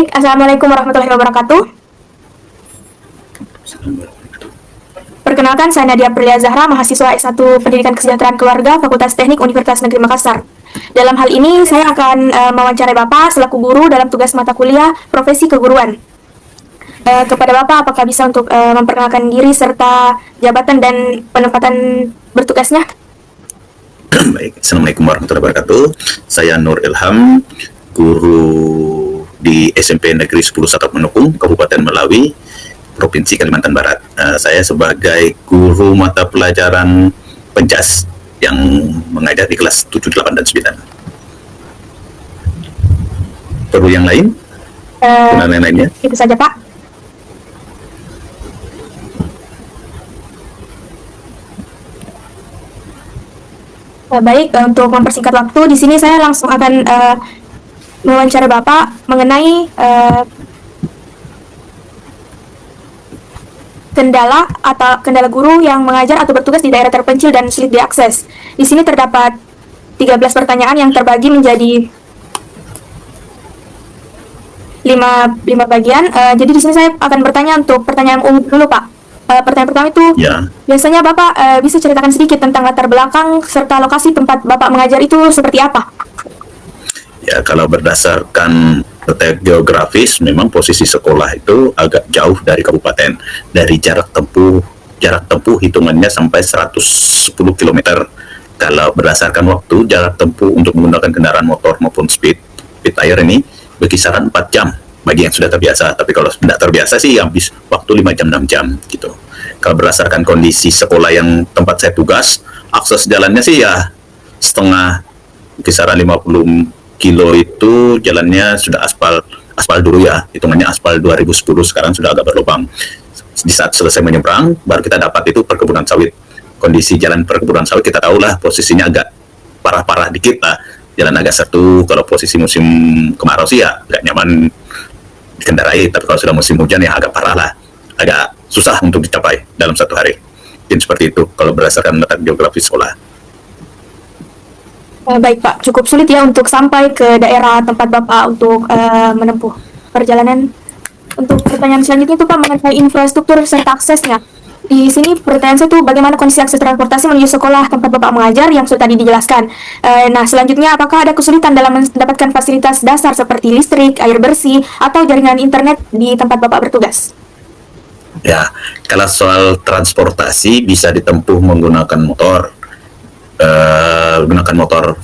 Baik, Assalamualaikum warahmatullahi wabarakatuh. Perkenalkan, saya Nadia Aprilia Zahra, mahasiswa S1 Pendidikan Kesejahteraan Keluarga, Fakultas Teknik Universitas Negeri Makassar. Dalam hal ini, saya akan mewawancarai Bapak selaku guru dalam tugas mata kuliah Profesi Keguruan. Kepada Bapak, apakah bisa untuk memperkenalkan diri serta jabatan dan penempatan bertugasnya? Baik, Assalamualaikum warahmatullahi wabarakatuh. Saya Nur Ilham, guru di SMP Negeri 10 Satap Menukung, Kabupaten Melawi, Provinsi Kalimantan Barat. Saya sebagai guru mata pelajaran penjas yang mengajar di kelas 7, 8, dan 9. Perlu yang lain? Kenalan lainnya? Itu saja, Pak. Baik, untuk mempersingkat waktu, di sini saya langsung akan mewawancara Bapak mengenai kendala guru yang mengajar atau bertugas di daerah terpencil dan sulit diakses. Di sini terdapat 13 pertanyaan yang terbagi menjadi 5 bagian. Jadi di sini saya akan bertanya untuk pertanyaan umum dulu, Pak. Pertanyaan pertama itu, biasanya Bapak bisa ceritakan sedikit tentang latar belakang serta lokasi tempat Bapak mengajar itu seperti apa? Ya, kalau berdasarkan letak geografis, memang posisi sekolah itu agak jauh dari kabupaten. Dari jarak tempuh hitungannya sampai 110 km. Kalau berdasarkan waktu, jarak tempuh untuk menggunakan kendaraan motor maupun speed air ini berkisaran 4 jam bagi yang sudah terbiasa. Tapi kalau tidak terbiasa sih habis waktu 5 jam, 6 jam gitu. Kalau berdasarkan kondisi sekolah yang tempat saya tugas, akses jalannya sih ya setengah, kisaran 50 kilo itu jalannya sudah aspal dulu ya, hitungannya aspal 2010, sekarang sudah agak berlubang. Di saat selesai menyeberang, baru kita dapat itu perkebunan sawit. Kondisi jalan perkebunan sawit kita tahulah posisinya agak parah-parah dikit lah, jalan agak sertu. Kalau posisi musim kemarau sih ya agak nyaman dikendarai, tapi kalau sudah musim hujan ya agak parah lah, agak susah untuk dicapai dalam satu hari. Mungkin seperti itu kalau berdasarkan letak geografis sekolah. Baik, Pak, cukup sulit ya untuk sampai ke daerah tempat Bapak untuk menempuh perjalanan. Untuk pertanyaan selanjutnya itu, Pak, mengenai infrastruktur serta aksesnya. Di sini pertanyaan saya itu bagaimana kondisi akses transportasi menuju sekolah tempat Bapak mengajar yang sudah tadi dijelaskan. Nah, selanjutnya apakah ada kesulitan dalam mendapatkan fasilitas dasar seperti listrik, air bersih, atau jaringan internet di tempat Bapak bertugas? Ya, kalau soal transportasi bisa ditempuh menggunakan motor. Gunakan motor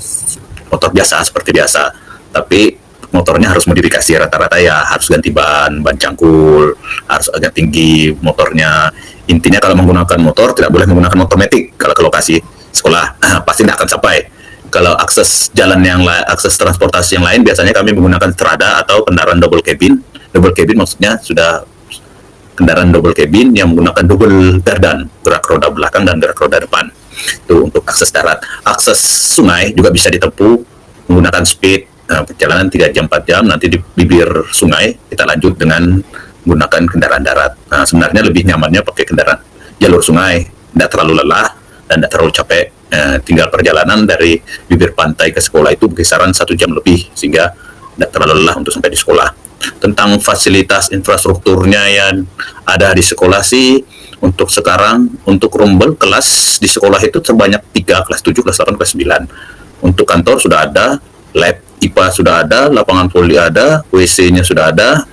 biasa seperti biasa, tapi motornya harus modifikasi, rata-rata ya harus ganti ban cangkul, harus agak tinggi motornya. Intinya kalau menggunakan motor tidak boleh menggunakan motor metik kalau ke lokasi sekolah, pasti tidak akan sampai. Kalau akses transportasi yang lain biasanya kami menggunakan strada atau kendaraan double cabin maksudnya sudah kendaraan double cabin yang menggunakan double gardan, gerak roda belakang dan gerak roda depan. Itu untuk akses darat. Akses sungai juga bisa ditempuh menggunakan speed, perjalanan 3 jam 4 jam, nanti di bibir sungai kita lanjut dengan menggunakan kendaraan darat. Nah, sebenarnya lebih nyamannya pakai kendaraan jalur sungai, tidak terlalu lelah dan tidak terlalu capek. Tinggal perjalanan dari bibir pantai ke sekolah itu berkisaran 1 jam lebih, sehingga tidak terlalu lelah untuk sampai di sekolah. Tentang fasilitas infrastrukturnya yang ada di sekolah sih, untuk sekarang, untuk rombel kelas di sekolah itu sebanyak 3, kelas 7, kelas 8, kelas 9. Untuk kantor sudah ada, lab IPA sudah ada, lapangan voli ada, WC-nya sudah ada.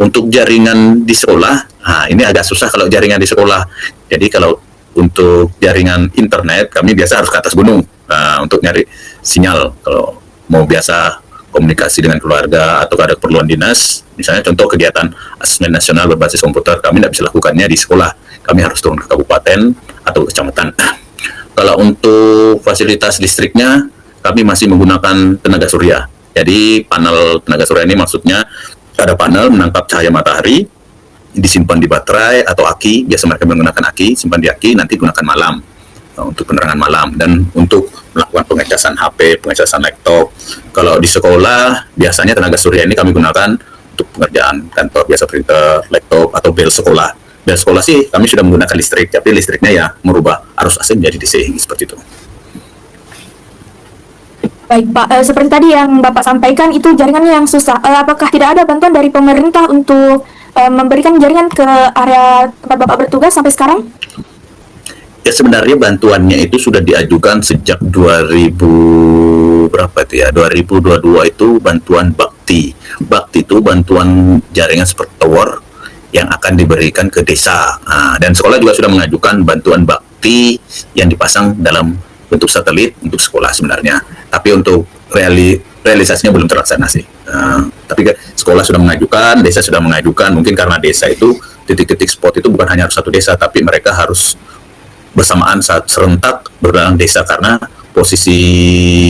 Untuk jaringan di sekolah, nah ini agak susah kalau jaringan di sekolah. Jadi kalau untuk jaringan internet, kami biasa harus ke atas gunung untuk nyari sinyal. Kalau mau biasa komunikasi dengan keluarga atau ada keperluan dinas, misalnya contoh kegiatan asesmen nasional berbasis komputer, kami tidak bisa lakukannya di sekolah. Kami harus turun ke kabupaten atau kecamatan. Kalau untuk fasilitas listriknya, kami masih menggunakan tenaga surya. Jadi panel tenaga surya ini maksudnya ada panel menangkap cahaya matahari, disimpan di baterai atau aki. Biasa mereka menggunakan aki, simpan di aki, nanti gunakan malam untuk penerangan malam, dan untuk melakukan pengecasan HP, pengecasan laptop. Kalau di sekolah biasanya tenaga surya ini kami gunakan untuk pengerjaan kantor, biasa printer, laptop, atau bel sekolah. Bel sekolah sih kami sudah menggunakan listrik, tapi listriknya ya merubah arus AC menjadi DC seperti itu. Baik Pak, seperti tadi yang Bapak sampaikan itu jaringannya yang susah. Apakah tidak ada bantuan dari pemerintah untuk memberikan jaringan ke area tempat Bapak bertugas sampai sekarang? Ya sebenarnya bantuannya itu sudah diajukan sejak 2000 berapa itu ya 2022 itu bantuan bakti. Bakti itu bantuan jaringan seperti tower yang akan diberikan ke desa. Nah, dan sekolah juga sudah mengajukan bantuan bakti yang dipasang dalam bentuk satelit untuk sekolah sebenarnya. Tapi untuk realisasinya belum terlaksana sih. Tapi sekolah sudah mengajukan, desa sudah mengajukan. Mungkin karena desa itu titik-titik spot itu bukan hanya satu desa, tapi mereka harus bersamaan saat serentak berdalam desa karena posisi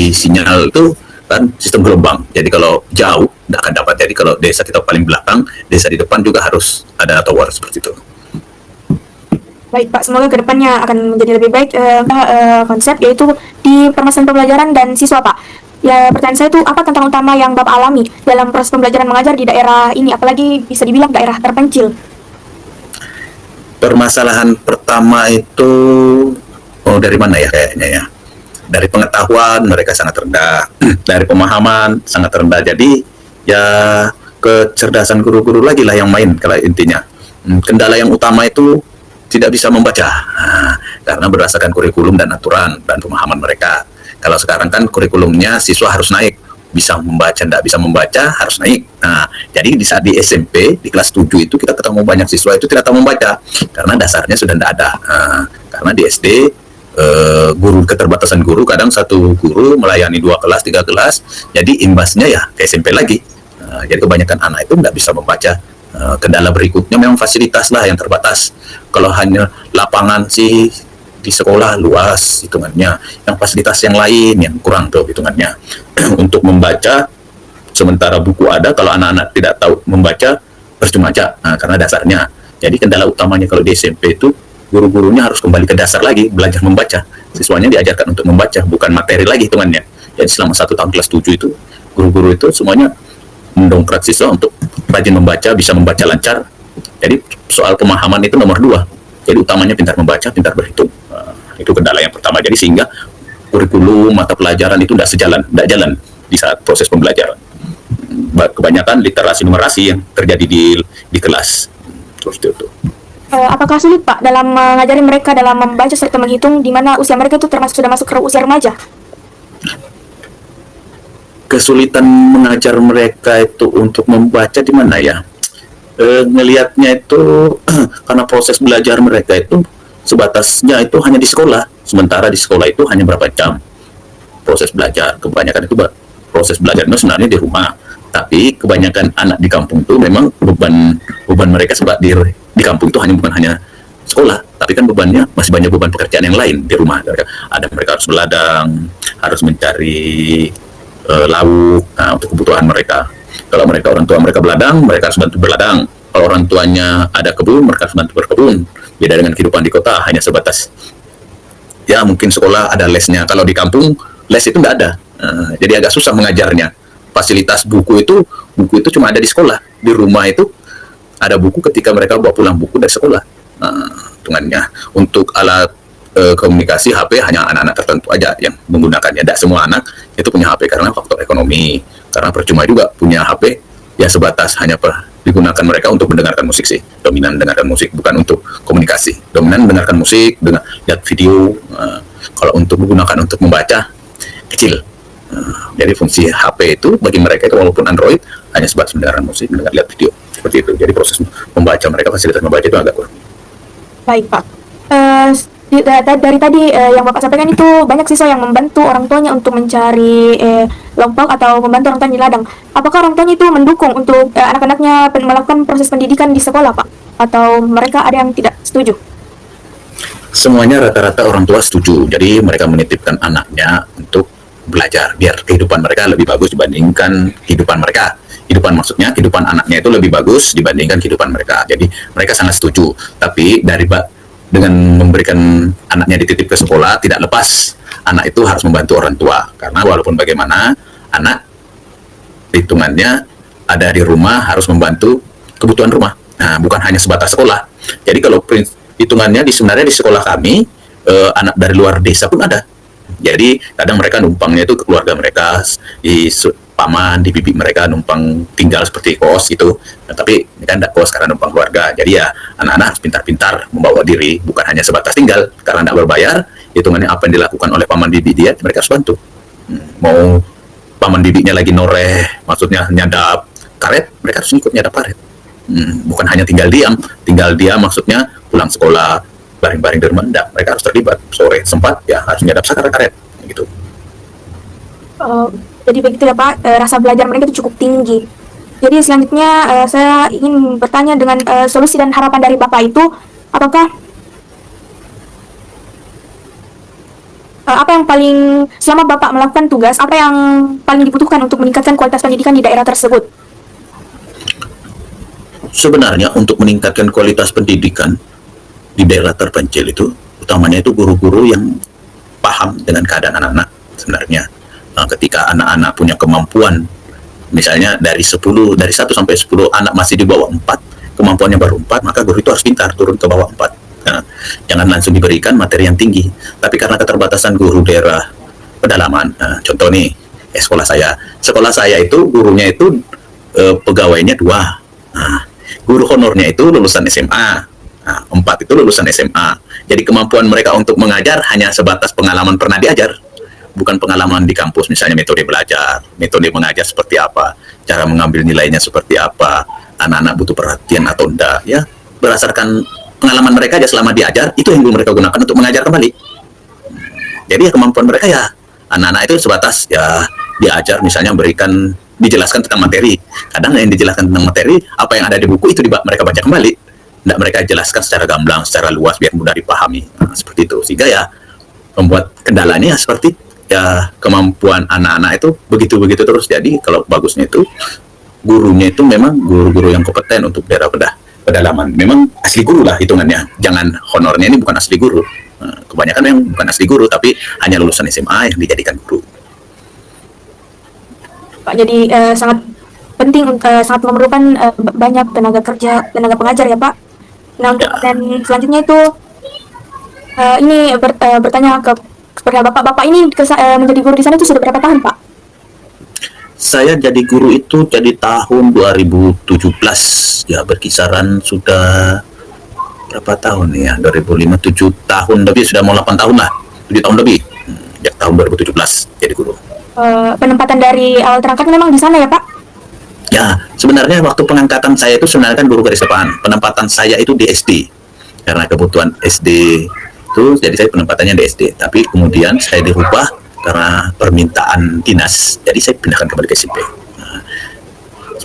sinyal itu kan sistem gelombang. Jadi kalau jauh tidak akan dapat. Jadi kalau desa kita paling belakang, desa di depan juga harus ada tower seperti itu. Baik Pak, semoga kedepannya akan menjadi lebih baik konsep yaitu di permasalahan pembelajaran dan siswa Pak. Ya pertanyaan saya itu apa tantangan utama yang Bapak alami dalam proses pembelajaran mengajar di daerah ini, apalagi bisa dibilang daerah terpencil? Permasalahan pertama itu dari mana ya kayaknya ya? Dari pengetahuan mereka sangat rendah, dari pemahaman sangat rendah. Jadi ya kecerdasan guru-guru lagi lah yang main kalau intinya. Kendala yang utama itu tidak bisa membaca, karena berdasarkan kurikulum dan aturan dan pemahaman mereka. Kalau sekarang kan kurikulumnya siswa harus naik, bisa membaca, tidak bisa membaca harus naik. Nah, jadi di saat di SMP di kelas 7 itu kita ketemu banyak siswa itu tidak tahu membaca karena dasarnya sudah tidak ada. Karena di SD guru keterbatasan guru, kadang satu guru melayani 2 kelas 3 kelas, jadi imbasnya ya ke SMP lagi. Jadi kebanyakan anak itu tidak bisa membaca. Kendala berikutnya memang fasilitas lah yang terbatas. Kalau hanya lapangan sih di sekolah luas hitungannya, yang fasilitas yang lain yang kurang tuh hitungannya. Untuk membaca, sementara buku ada, kalau anak-anak tidak tahu membaca percuma aja, karena dasarnya. Jadi kendala utamanya kalau di SMP itu guru-gurunya harus kembali ke dasar lagi, belajar membaca. Siswanya diajarkan untuk membaca, bukan materi lagi hitungannya. Jadi selama 1 tahun kelas 7 itu guru-guru itu semuanya mendongkrak siswa untuk rajin membaca, bisa membaca lancar. Jadi soal pemahaman itu nomor 2. Jadi utamanya pintar membaca, pintar berhitung. Itu kendala yang pertama. Jadi sehingga kurikulum mata pelajaran itu tidak jalan di saat proses pembelajaran. Kebanyakan literasi numerasi yang terjadi di kelas. Terus itu. Apakah sulit Pak dalam mengajari mereka dalam membaca serta menghitung di mana usia mereka itu sudah masuk ke usia remaja? Kesulitan mengajar mereka itu untuk membaca di mana ya? Ngelihatnya itu karena proses belajar mereka itu sebatasnya itu hanya di sekolah. Sementara di sekolah itu hanya berapa jam proses belajar. Kebanyakan itu proses belajarnya sebenarnya di rumah. Tapi kebanyakan anak di kampung itu memang beban mereka sebab di kampung itu bukan hanya sekolah, tapi kan bebannya masih banyak beban pekerjaan yang lain di rumah. Mereka harus berladang, harus mencari lauk untuk kebutuhan mereka. Kalau orang tua mereka berladang, mereka harus bantu berladang. Kalau orang tuanya ada kebun, mereka harus bantu berkebun. Beda dengan kehidupan di kota, hanya sebatas ya mungkin sekolah ada lesnya. Kalau di kampung les itu nggak ada, jadi agak susah mengajarnya. Fasilitas buku itu cuma ada di sekolah. Di rumah itu ada buku ketika mereka bawa pulang buku dari sekolah. Hitungannya untuk alat komunikasi HP hanya anak-anak tertentu aja yang menggunakannya. Tidak semua anak itu punya HP karena faktor ekonomi. Karena percuma juga punya HP ya sebatas hanya digunakan mereka untuk mendengarkan musik sih. Dominan mendengarkan musik, bukan untuk komunikasi. Dominan mendengarkan musik, lihat video. Kalau untuk menggunakan untuk membaca kecil. Jadi fungsi HP itu bagi mereka itu walaupun Android hanya sebatas mendengarkan musik, lihat video seperti itu. Jadi proses membaca mereka, fasilitas membaca itu agak kurang. Baik Pak. Dari tadi yang Bapak sampaikan itu banyak siswa yang membantu orang tuanya untuk mencari lompok atau membantu orang tuanya di ladang. Apakah orang tuanya itu mendukung untuk anak-anaknya melakukan proses pendidikan di sekolah Pak? Atau mereka ada yang tidak setuju? Semuanya rata-rata orang tua setuju. Jadi mereka menitipkan anaknya untuk belajar biar kehidupan mereka lebih bagus dibandingkan kehidupan mereka. Maksudnya kehidupan anaknya itu lebih bagus dibandingkan kehidupan mereka. Jadi mereka sangat setuju. Tapi dengan memberikan anaknya dititip ke sekolah, tidak lepas anak itu harus membantu orang tua. Karena walaupun bagaimana, anak hitungannya ada di rumah harus membantu kebutuhan rumah. Nah, bukan hanya sebatas sekolah. Jadi kalau hitungannya sebenarnya di sekolah kami, anak dari luar desa pun ada. Jadi kadang mereka numpangnya itu ke keluarga mereka, di paman, di bibi mereka numpang tinggal seperti kos gitu. Nah, tapi ini kan tidak kos karena numpang keluarga. Jadi ya anak-anak harus pintar-pintar membawa diri, bukan hanya sebatas tinggal karena tidak berbayar. Hitungannya apa yang dilakukan oleh paman bibi dia, mereka harus bantu. Mau paman bibinya lagi noreh, maksudnya nyadap karet, mereka harus ikut nyadap karet. Bukan hanya tinggal diam maksudnya pulang sekolah baring-baring di rumah, enggak, mereka harus terlibat. Sore sempat ya harus nyadap sakar karet gitu. Jadi begitu ya Pak, rasa belajar mereka itu cukup tinggi. Jadi selanjutnya saya ingin bertanya dengan solusi dan harapan dari Bapak itu, apakah apa yang paling, selama Bapak melakukan tugas, apa yang paling dibutuhkan untuk meningkatkan kualitas pendidikan di daerah tersebut? Sebenarnya untuk meningkatkan kualitas pendidikan di daerah terpencil itu, utamanya itu guru-guru yang paham dengan keadaan anak-anak sebenarnya. Ketika anak-anak punya kemampuan, misalnya dari 1 sampai 10 anak masih di bawah 4, kemampuannya baru 4, maka guru itu harus pintar turun ke bawah 4. Nah, jangan langsung diberikan materi yang tinggi. Tapi karena keterbatasan guru daerah pedalaman, contoh nih, sekolah saya itu gurunya itu pegawainya 2. Guru honornya itu lulusan SMA. 4 itu lulusan SMA. Jadi kemampuan mereka untuk mengajar hanya sebatas pengalaman pernah diajar, bukan pengalaman di kampus, misalnya metode belajar, metode mengajar seperti apa, cara mengambil nilainya seperti apa, anak-anak butuh perhatian atau enggak, ya berdasarkan pengalaman mereka aja selama diajar, itu yang mereka gunakan untuk mengajar kembali. Jadi ya kemampuan mereka ya, anak-anak itu sebatas ya diajar, misalnya dijelaskan tentang materi. Kadang yang dijelaskan tentang materi, apa yang ada di buku itu mereka baca kembali, tidak mereka jelaskan secara gamblang, secara luas biar mudah dipahami. Seperti itu, sehingga ya membuat kendalanya seperti ya kemampuan anak-anak itu begitu-begitu terus. Jadi kalau bagusnya itu gurunya itu memang guru-guru yang kompeten untuk daerah pedalaman, memang asli guru lah hitungannya, jangan honornya ini bukan asli guru. Kebanyakan yang bukan asli guru tapi hanya lulusan SMA yang dijadikan guru. Pak, jadi sangat penting, sangat memerlukan banyak tenaga pengajar ya Pak. Nah, untuk pertanyaan selanjutnya itu ini bertanya kepada Bapak ini menjadi guru di sana itu sudah berapa tahun Pak? Saya jadi guru itu jadi tahun 2017, ya berkisaran sudah berapa tahun ya, 2005, 7 tahun lebih, sudah mau 8 tahun lah, 7 tahun lebih, sejak tahun 2017 jadi guru. Penempatan dari awal terangkat memang di sana ya Pak? Ya, sebenarnya waktu pengangkatan saya itu sebenarnya kan guru garis depan. Penempatan saya itu di SD. Karena kebutuhan SD itu, jadi saya penempatannya di SD. Tapi kemudian saya dirubah karena permintaan dinas. Jadi saya pindahkan kembali ke SMP.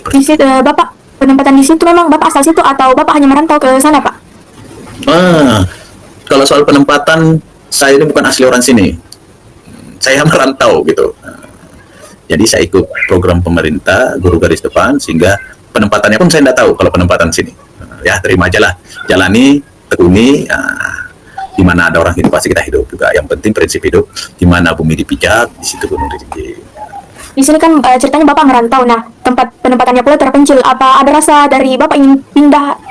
Di situ, Bapak penempatan di situ memang Bapak asal situ atau Bapak hanya merantau ke sana Pak? Kalau soal penempatan, saya ini bukan asli orang sini. Saya merantau gitu. Jadi saya ikut program pemerintah guru garis depan, sehingga penempatannya pun saya tidak tahu kalau penempatan sini. Ya terima aja lah, jalani, tekuni. Di mana ada orang hidup pasti kita hidup juga. Yang penting prinsip hidup, di mana bumi dipijak, di situ gunung rezeki. Di sini kan ceritanya Bapak merantau. Nah, tempat penempatannya pula terpencil. Apa ada rasa dari Bapak ingin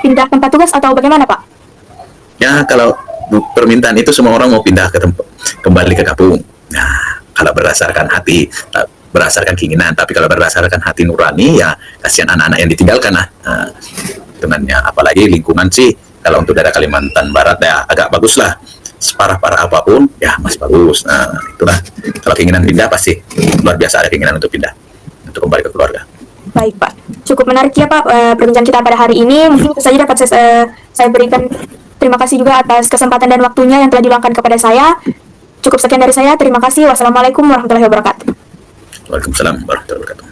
pindah tempat tugas atau bagaimana Pak? Ya kalau permintaan itu semua orang mau pindah kembali ke kampung. Nah, kalau berdasarkan hati, berdasarkan keinginan, tapi kalau berdasarkan hati nurani ya kasihan anak-anak yang ditinggalkan temannya. Apalagi lingkungan sih kalau untuk daerah Kalimantan Barat ya agak bagus lah, separah-parah apapun ya masih bagus. Nah itulah, kalau keinginan pindah pasti luar biasa ada keinginan untuk pindah, untuk kembali ke keluarga. Baik Pak, cukup menarik ya Pak perbincangan kita pada hari ini. Mungkin itu saja dapat saya berikan. Terima kasih juga atas kesempatan dan waktunya yang telah diluangkan kepada saya. Cukup sekian dari saya, terima kasih. Wassalamualaikum warahmatullahi wabarakatuh. Waalaikumsalam warahmatullahi wabarakatuh.